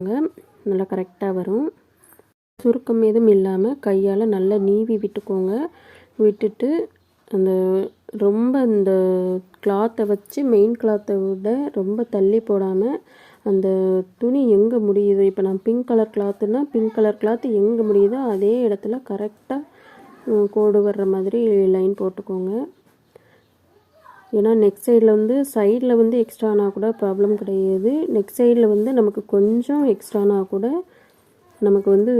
நல்லா கரெக்டாக வரும். சுருக்கம் எதுவும் இல்லாமல் கையால் நல்லா நீவி விட்டுக்கோங்க. விட்டுட்டு அந்த ரொம்ப இந்த கிளாத்தை வச்சு மெயின் கிளாத்தை விட ரொம்ப தள்ளி போடாமல் அந்த துணி எங்கே முடியுதோ, இப்போ நான் பிங்க் கலர் கிளாத்துன்னா பிங்க் கலர் கிளாத்து எங்கே முடியுதோ அதே இடத்துல கரெக்டாக கோடு வர்ற மாதிரி லைன் போட்டுக்கோங்க. ஏன்னா நெக் சைடில் வந்து எக்ஸ்ட்ரானா கூட ப்ராப்ளம் கிடையாது. நெக் சைடில் வந்து நமக்கு கொஞ்சம் எக்ஸ்ட்ரானா கூட நமக்கு வந்து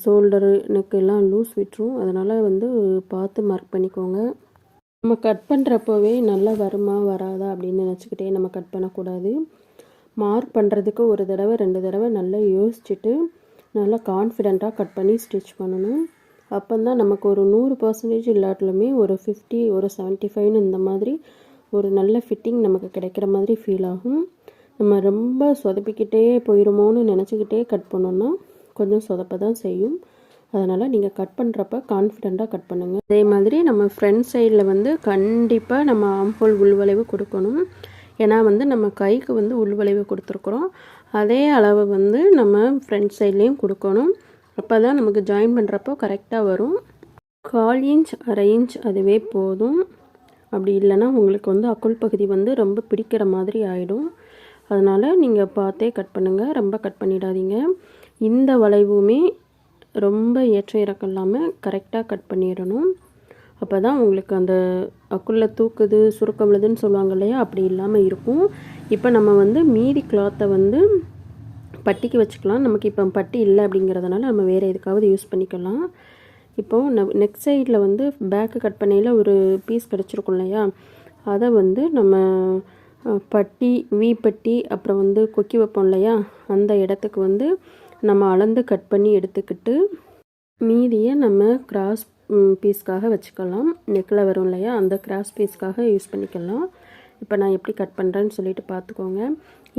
ஷோல்டரு நெக் எல்லாம் லூஸ் விட்டுரும். அதனால் வந்து பார்த்து மார்க் பண்ணிக்கோங்க. நம்ம கட் பண்ணுறப்போவே நல்லா வருமா வராதா அப்படின்னு நினச்சிக்கிட்டே நம்ம கட் பண்ணக்கூடாது. மார்க் பண்ணுறதுக்கு ஒரு தடவை 2 தடவை நல்லா யோசிச்சுட்டு நல்லா கான்ஃபிடெண்ட்டாக கட் பண்ணி ஸ்டிச் பண்ணணும். அப்போ தான் நமக்கு ஒரு 100% இல்லாட்டிலுமே ஒரு 50 ஒரு 75 இந்த மாதிரி ஒரு நல்ல ஃபிட்டிங் நமக்கு கிடைக்கிற மாதிரி ஃபீல் ஆகும். நம்ம ரொம்ப சொதப்பிக்கிட்டே போயிடுமோன்னு நினச்சிக்கிட்டே கட் பண்ணோன்னா கொஞ்சம் சொதப்ப தான் செய்யும். அதனால் நீங்கள் கட் பண்ணுறப்ப கான்ஃபிடெண்ட்டாக கட் பண்ணுங்கள். அதே மாதிரி நம்ம ஃப்ரண்ட் சைடில் வந்து கண்டிப்பாக நம்ம ஆம்ஹோல் உள்வளைவு கொடுக்கணும். ஏன்னா வந்து நம்ம கைக்கு வந்து உள்வளைவு கொடுத்துருக்குறோம். அதே அளவு வந்து நம்ம ஃப்ரண்ட் சைட்லேயும் கொடுக்கணும். அப்போ தான் நமக்கு ஜாயின் பண்ணுறப்போ கரெக்டாக வரும். 1/4 இன்ச் 1/2 இன்ச் அதுவே போதும். அப்படி இல்லைன்னா உங்களுக்கு வந்து அக்குள் பகுதி வந்து ரொம்ப பிடிக்கிற மாதிரி ஆகிடும். அதனால் நீங்கள் பார்த்தே கட் பண்ணுங்கள். ரொம்ப கட் பண்ணிடாதீங்க. இந்த வளைவுமே ரொம்ப ஏற்ற இறக்கம் இல்லாமல் கரெக்டாக கட் பண்ணிடணும். அப்போ தான் உங்களுக்கு அந்த அக்குள்ளே தூக்குது சுருக்கம் உள்ளதுன்னு சொல்லுவாங்க இல்லையா, அப்படி இல்லாமல் இருக்கும். இப்போ நம்ம வந்து மீதி கிளாத்தை வந்து பட்டிக்கு வச்சுக்கலாம். நமக்கு இப்போ பட்டி இல்லை அப்படிங்கிறதுனால நம்ம வேறு எதுக்காவது யூஸ் பண்ணிக்கலாம். இப்போது நெக் சைடில் வந்து பேக்கு கட் பண்ணையில் ஒரு பீஸ் கிடச்சிருக்கும் இல்லையா, அதை வந்து நம்ம பட்டி பட்டி அப்புறம் வந்து கொக்கி வைப்போம் இல்லையா, அந்த இடத்துக்கு வந்து நம்ம அளந்து கட் பண்ணி எடுத்துக்கிட்டு மீதியை நம்ம கிராஸ் பீஸ்க்காக வச்சுக்கலாம். நெக்கில் வரும் இல்லையா, அந்த கிராஸ் பீஸ்க்காக யூஸ் பண்ணிக்கலாம். இப்போ நான் எப்படி கட் பண்ணுறேன்னு சொல்லிட்டு பார்த்துக்கோங்க.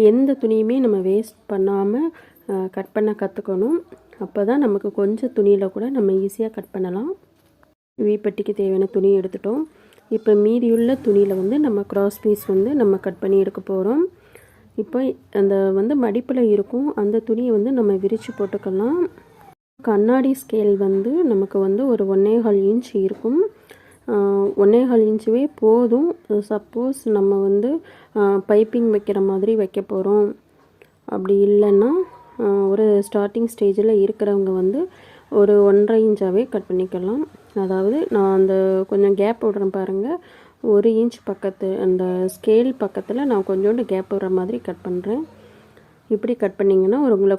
எந்த துணியுமே நம்ம வேஸ்ட் பண்ணாமல் கட் பண்ண கற்றுக்கணும். அப்போ தான் நமக்கு கொஞ்சம் துணியில் கூட நம்ம ஈஸியாக கட் பண்ணலாம். வீப்பட்டிக்கு தேவையான துணி எடுத்துட்டோம். இப்போ மீதியுள்ள துணியில் வந்து நம்ம கிராஸ் பீஸ் வந்து நம்ம கட் பண்ணி எடுக்க போகிறோம். இப்போ அந்த வந்து மடிப்பில் இருக்கும் அந்த துணியை வந்து நம்ம விரித்து போட்டுக்கலாம். கண்ணாடி ஸ்கேல் வந்து நமக்கு வந்து ஒரு 1.25 இன்ச் இருக்கும். 1.25 இன்ச்சுவே போதும். சப்போஸ் நம்ம வந்து பைப்பிங் வைக்கிற மாதிரி வைக்க போகிறோம் அப்படி இல்லைன்னா ஒரு ஸ்டார்டிங் ஸ்டேஜில் இருக்கிறவங்க வந்து ஒரு 1.5 இன்ச்சாகவே கட் பண்ணிக்கலாம். அதாவது நான் அந்த கொஞ்சம் கேப் விடுறேன் பாருங்கள், 1 இன்ச் பக்கத்து அந்த ஸ்கேல் பக்கத்தில் நான் கொஞ்சோண்டு கேப் விடுற மாதிரி கட் பண்ணுறேன். இப்படி கட் பண்ணிங்கன்னா உங்களுக்கு